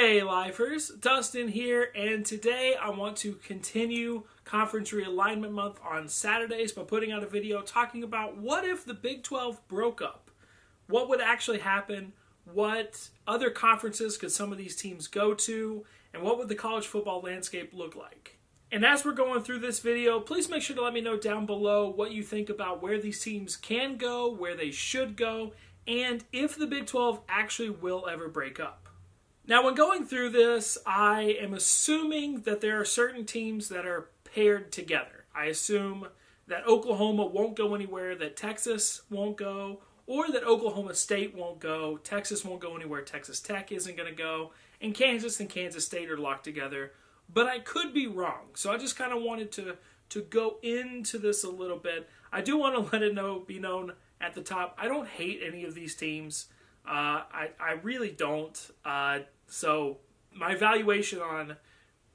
Hey Lifers, Dustin here, and today I want to continue Conference Realignment Month on Saturdays by putting out a video talking about what if the Big 12 broke up? What would actually happen? What other conferences could some of these teams go to? And what would the college football landscape look like? And as we're going through this video, please make sure to let me know down below what you think about where these teams can go, where they should go, and if the Big 12 actually will ever break up. Now, when going through this, I am assuming that there are certain teams that are paired together. I assume that Oklahoma won't go anywhere, that Texas won't go, or that Oklahoma State won't go, Texas won't go anywhere, Texas Tech isn't going to go, and Kansas State are locked together. But I could be wrong, so I just kind of wanted to go into this a little bit. I do want to let it be known at the top, I don't hate any of these teams. I really don't. So my evaluation on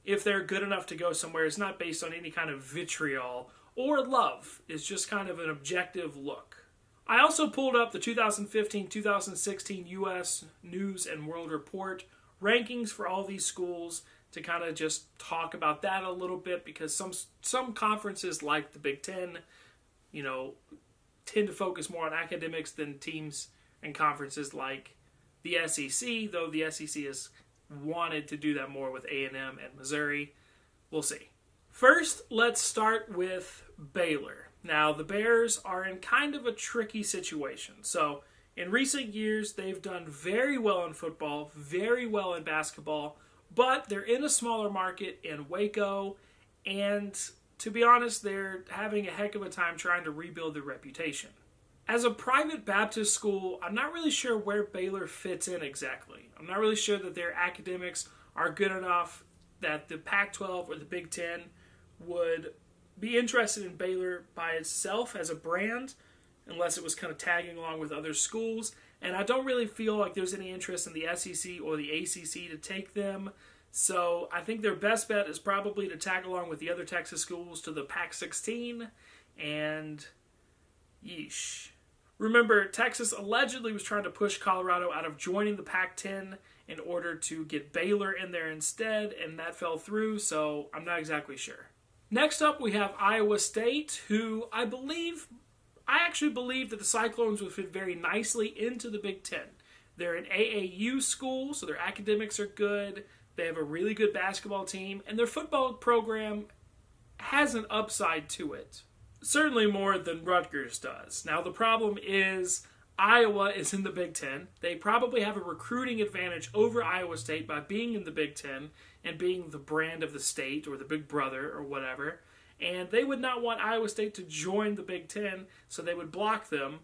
if they're good enough to go somewhere is not based on any kind of vitriol or love. It's just kind of an objective look. I also pulled up the 2015-2016 U.S. News and World Report rankings for all these schools to kind of just talk about that a little bit, because some conferences like the Big Ten, tend to focus more on academics than teams and conferences like the SEC, though the SEC has wanted to do that more with A&M and Missouri. We'll see. First, let's start with Baylor. Now, the Bears are in kind of a tricky situation. So, in recent years, they've done very well in football, very well in basketball, but they're in a smaller market in Waco, and to be honest, they're having a heck of a time trying to rebuild their reputation. As a private Baptist school, I'm not really sure where Baylor fits in exactly. I'm not really sure that their academics are good enough that the Pac-12 or the Big Ten would be interested in Baylor by itself as a brand, unless it was kind of tagging along with other schools. And I don't really feel like there's any interest in the SEC or the ACC to take them. So I think their best bet is probably to tag along with the other Texas schools to the Pac-16, and yeesh. Remember, Texas allegedly was trying to push Colorado out of joining the Pac-10 in order to get Baylor in there instead, and that fell through, so I'm not exactly sure. Next up, we have Iowa State, who I actually believe that the Cyclones would fit very nicely into the Big Ten. They're an AAU school, so their academics are good. They have a really good basketball team, and their football program has an upside to it. Certainly more than Rutgers does. Now, the problem is Iowa is in the Big Ten. They probably have a recruiting advantage over Iowa State by being in the Big Ten and being the brand of the state or the big brother or whatever. And they would not want Iowa State to join the Big Ten, so they would block them.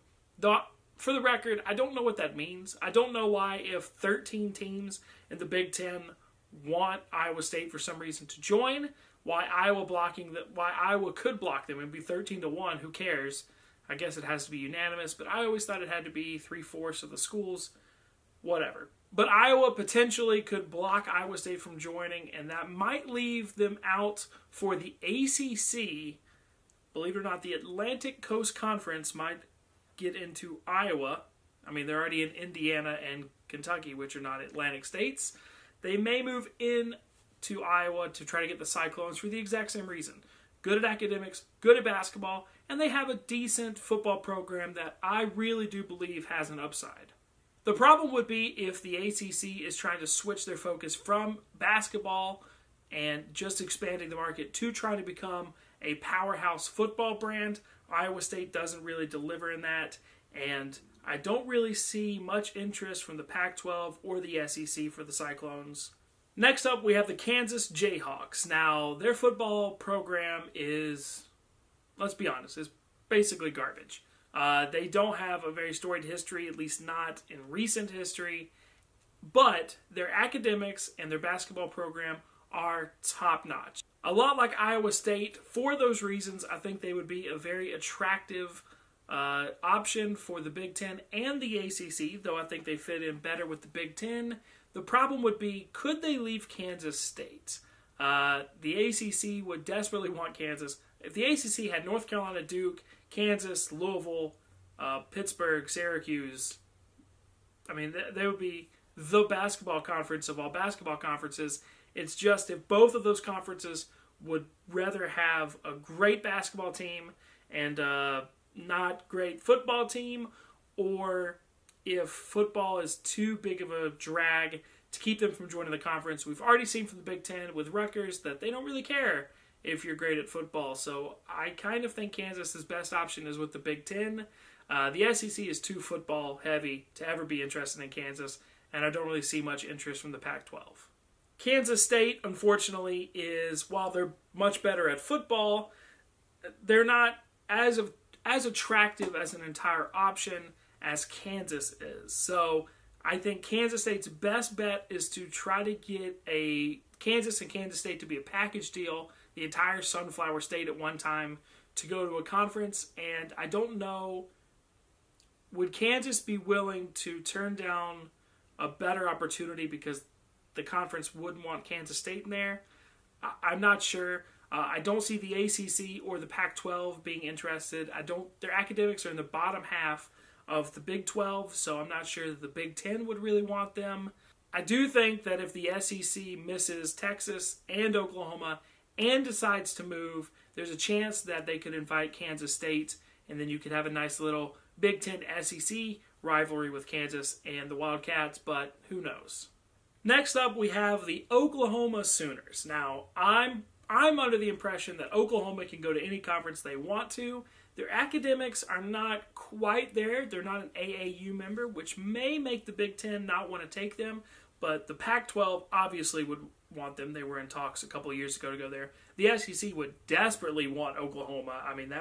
For the record, I don't know what that means. I don't know why, if 13 teams in the Big Ten want Iowa State for some reason to join, why Iowa could block them and be 13-1. Who cares? I guess it has to be unanimous, but I always thought it had to be 3/4 of the schools. Whatever. But Iowa potentially could block Iowa State from joining, and that might leave them out for the ACC. Believe it or not, the Atlantic Coast Conference might get into Iowa. I mean, they're already in Indiana and Kentucky, which are not Atlantic states. They may move in to Iowa to try to get the Cyclones for the exact same reason. Good at academics, good at basketball, and they have a decent football program that I really do believe has an upside. The problem would be if the ACC is trying to switch their focus from basketball and just expanding the market to trying to become a powerhouse football brand. Iowa State doesn't really deliver in that, and I don't really see much interest from the Pac-12 or the SEC for the Cyclones. Next up, we have the Kansas Jayhawks. Now, their football program is, let's be honest, is basically garbage. They don't have a very storied history, at least not in recent history, but their academics and their basketball program are top-notch. A lot like Iowa State. For those reasons, I think they would be a very attractive option for the Big Ten and the ACC, though I think they fit in better with the Big Ten. The problem would be, could they leave Kansas State? The ACC would desperately want Kansas. If the ACC had North Carolina, Duke, Kansas, Louisville, Pittsburgh, Syracuse, I mean, they would be the basketball conference of all basketball conferences. It's just if both of those conferences would rather have a great basketball team and a not great football team, or if football is too big of a drag to keep them from joining the conference. We've already seen from the Big Ten with Rutgers that they don't really care if you're great at football. So I kind of think Kansas's best option is with the Big Ten. The SEC is too football heavy to ever be interested in Kansas, and I don't really see much interest from the Pac-12. Kansas State, unfortunately, is, while they're much better at football, they're not as attractive as an entire option as Kansas is. So I think Kansas State's best bet is to try to get a Kansas and Kansas State to be a package deal, the entire Sunflower State at one time, to go to a conference. And I don't know, would Kansas be willing to turn down a better opportunity because the conference wouldn't want Kansas State in there? I'm not sure. I don't see the ACC or the Pac-12 being interested. Their academics are in the bottom half of the Big 12, so I'm not sure that the Big 10 would really want them. I do think that if the SEC misses Texas and Oklahoma and decides to move, there's a chance that they could invite Kansas State, and then you could have a nice little Big 10 SEC rivalry with Kansas and the Wildcats, but who knows. Next up, we have the Oklahoma Sooners. Now, I'm under the impression that Oklahoma can go to any conference they want to. Their academics are not quite there. They're not an AAU member, which may make the Big Ten not want to take them, but the Pac-12 obviously would want them. They were in talks a couple of years ago to go there. The SEC would desperately want Oklahoma. I mean,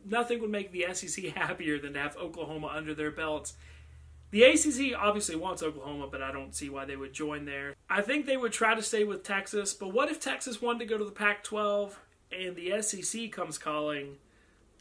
nothing would make the SEC happier than to have Oklahoma under their belts. The ACC obviously wants Oklahoma, but I don't see why they would join there. I think they would try to stay with Texas, but what if Texas wanted to go to the Pac-12 and the SEC comes calling?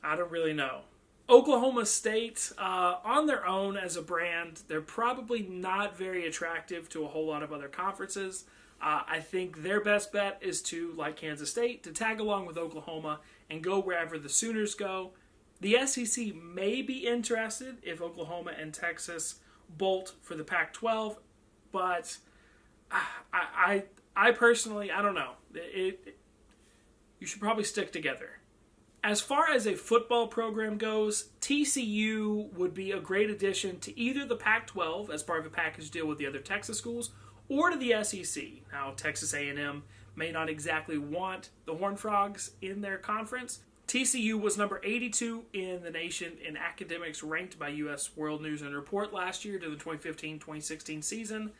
I don't really know. Oklahoma State, on their own as a brand, they're probably not very attractive to a whole lot of other conferences. I think their best bet is to, like Kansas State, to tag along with Oklahoma and go wherever the Sooners go. The SEC may be interested if Oklahoma and Texas bolt for the Pac-12, but I personally, I don't know. You should probably stick together. As far as a football program goes, TCU would be a great addition to either the Pac-12 as part of a package deal with the other Texas schools, or to the SEC. Now, Texas A&M may not exactly want the Horned Frogs in their conference. TCU was number 82 in the nation in academics ranked by U.S. World News and Report last year to the 2015-2016 season.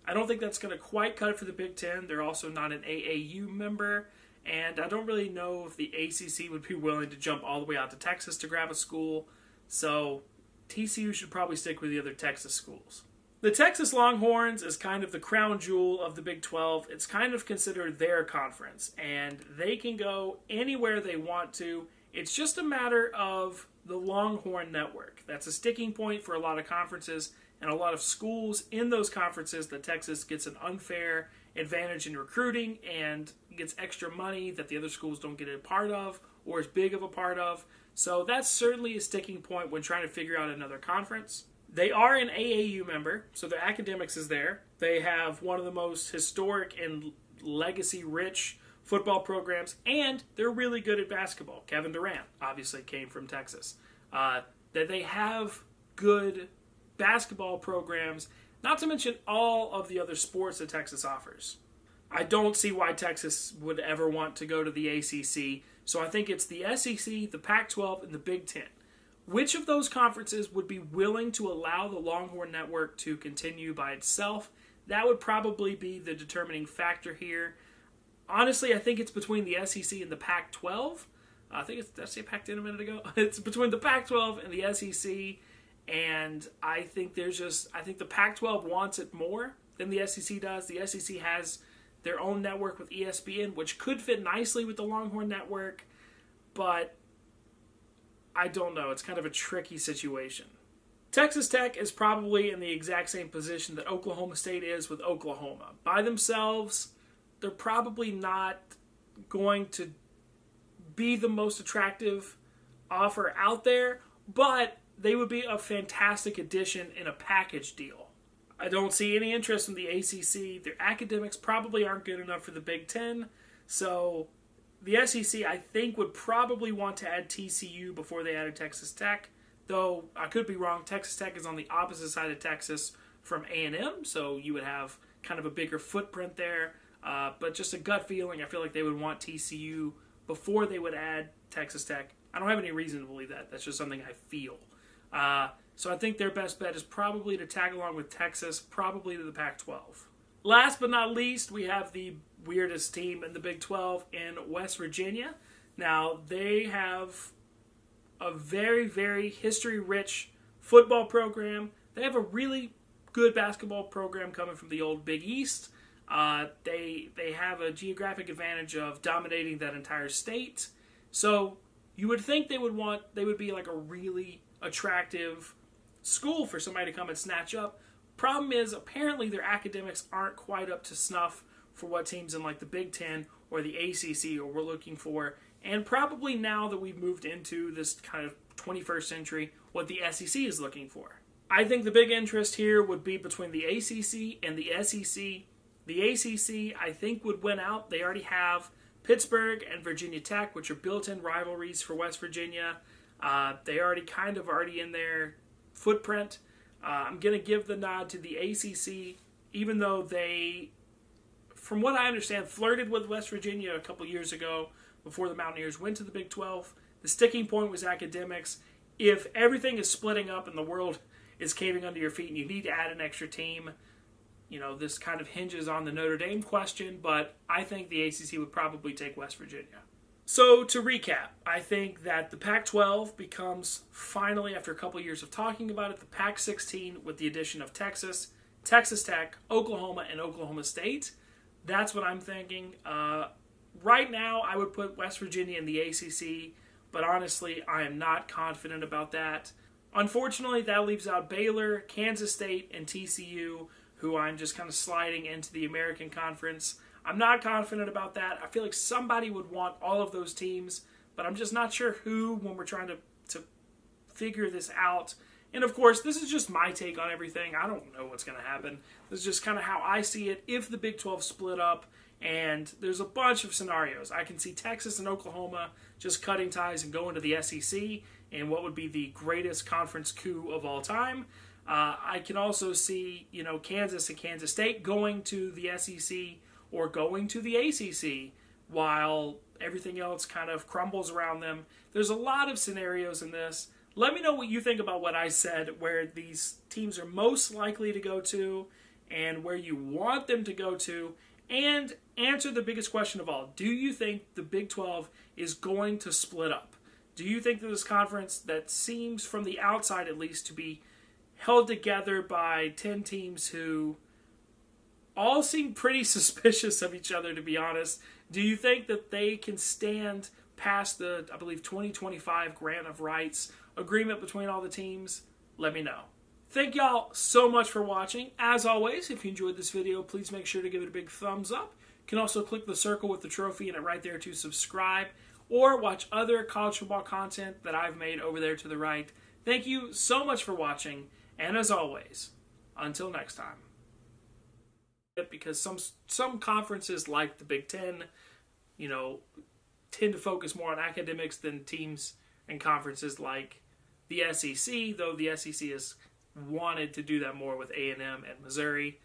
I don't think that's going to quite cut it for the Big Ten. They're also not an AAU member. And I don't really know if the ACC would be willing to jump all the way out to Texas to grab a school. So TCU should probably stick with the other Texas schools. The Texas Longhorns is kind of the crown jewel of the Big 12. It's kind of considered their conference, and they can go anywhere they want to. It's just a matter of the Longhorn Network. That's a sticking point for a lot of conferences and a lot of schools in those conferences, that Texas gets an unfair advantage in recruiting and gets extra money that the other schools don't get a part of or as big of a part of. So that's certainly a sticking point when trying to figure out another conference. They are an AAU member, so their academics is there. They have one of the most historic and legacy-rich football programs, and they're really good at basketball. Kevin Durant obviously came from Texas. That they have good basketball programs, not to mention all of the other sports that Texas offers. I don't see why Texas would ever want to go to the ACC, so I think it's the SEC, the Pac-12, and the Big Ten. Which of those conferences would be willing to allow the Longhorn Network to continue by itself? That would probably be the determining factor here. Honestly, I think it's between the SEC and the Pac-12. Did I say Pac-10 a minute ago? It's between the Pac-12 and the SEC, and I think the Pac-12 wants it more than the SEC does. The SEC has their own network with ESPN, which could fit nicely with the Longhorn Network, but I don't know. It's kind of a tricky situation. Texas Tech is probably in the exact same position that Oklahoma State is with Oklahoma. By themselves, they're probably not going to be the most attractive offer out there, but they would be a fantastic addition in a package deal. I don't see any interest in the ACC. Their academics probably aren't good enough for the Big Ten. So the SEC, I think, would probably want to add TCU before they added Texas Tech. Though, I could be wrong. Texas Tech is on the opposite side of Texas from A&M. So you would have kind of a bigger footprint there. But just a gut feeling, I feel like they would want TCU before they would add Texas Tech. I don't have any reason to believe that. That's just something I feel. So I think their best bet is probably to tag along with Texas, probably to the Pac-12. Last but not least, we have the weirdest team in the Big 12 in West Virginia. Now, they have a very, very history-rich football program. They have a really good basketball program coming from the old Big East. They have a geographic advantage of dominating that entire state. So you would think they would be like a really attractive school for somebody to come and snatch up. Problem is, apparently their academics aren't quite up to snuff for what teams in like the Big Ten or the ACC were looking for. And probably now that we've moved into this kind of 21st century, what the SEC is looking for. I think the big interest here would be between the ACC and the SEC. The ACC, I think, would win out. They already have Pittsburgh and Virginia Tech, which are built-in rivalries for West Virginia. They already in their footprint. I'm going to give the nod to the ACC, even though they, from what I understand, flirted with West Virginia a couple years ago before the Mountaineers went to the Big 12. The sticking point was academics. If everything is splitting up and the world is caving under your feet and you need to add an extra team, this kind of hinges on the Notre Dame question, but I think the ACC would probably take West Virginia. So to recap, I think that the Pac-12 becomes, finally, after a couple of years of talking about it, the Pac-16 with the addition of Texas, Texas Tech, Oklahoma, and Oklahoma State. That's what I'm thinking. Right now, I would put West Virginia in the ACC, but honestly, I am not confident about that. Unfortunately, that leaves out Baylor, Kansas State, and TCU, who I'm just kind of sliding into the American Conference. I'm not confident about that. I feel like somebody would want all of those teams, but I'm just not sure who when we're trying to figure this out. And of course, this is just my take on everything. I don't know what's going to happen. This is just kind of how I see it. If the Big 12 split up, and there's a bunch of scenarios. I can see Texas and Oklahoma just cutting ties and going to the SEC in what would be the greatest conference coup of all time. I can also see, Kansas and Kansas State going to the SEC or going to the ACC while everything else kind of crumbles around them. There's a lot of scenarios in this. Let me know what you think about what I said, where these teams are most likely to go to and where you want them to go to, and answer the biggest question of all. Do you think the Big 12 is going to split up? Do you think that this conference that seems, from the outside at least, to be held together by 10 teams who all seem pretty suspicious of each other, to be honest, do you think that they can stand past the, I believe, 2025 grant of rights agreement between all the teams? Let me know. Thank y'all so much for watching. As always, if you enjoyed this video, please make sure to give it a big thumbs up. You can also click the circle with the trophy in it right there to subscribe, or watch other college football content that I've made over there to the right. Thank you so much for watching, and as always, until next time. Because some conferences like the Big Ten, tend to focus more on academics than teams and conferences like the SEC, though the SEC has wanted to do that more with A&M and Missouri.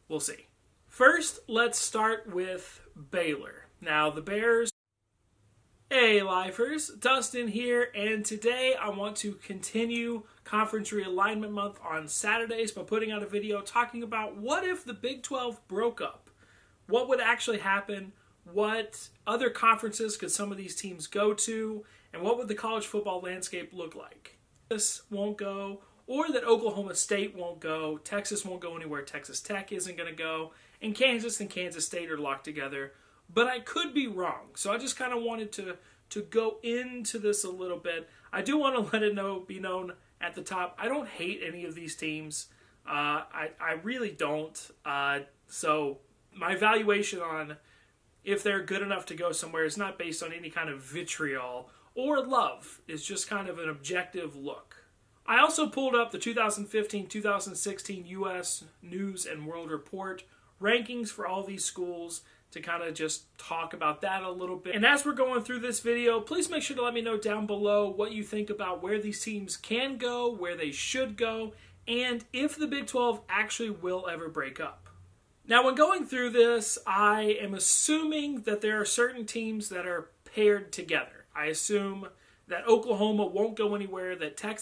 We'll see. First, let's start with Baylor. Now, the Bears. Hey, Lifers. Dustin here, and today I want to continue Conference Realignment Month on Saturdays by putting out a video talking about what if the Big 12 broke up? What would actually happen? What other conferences could some of these teams go to? And what would the college football landscape look like? This won't go, or that Oklahoma State won't go, Texas won't go anywhere, Texas Tech isn't going to go, and Kansas State are locked together. But I could be wrong, so I just kind of wanted to go into this a little bit. I do want to let it be known at the top, I don't hate any of these teams. I really don't. So my evaluation on if they're good enough to go somewhere is not based on any kind of vitriol or love. It's just kind of an objective look. I also pulled up the 2015-2016 U.S. News and World Report rankings for all these schools to kind of just talk about that a little bit. And as we're going through this video, please make sure to let me know down below what you think about where these teams can go, where they should go, and if the Big 12 actually will ever break up. Now, when going through this, I am assuming that there are certain teams that are paired together. I assume that Oklahoma won't go anywhere, that Texas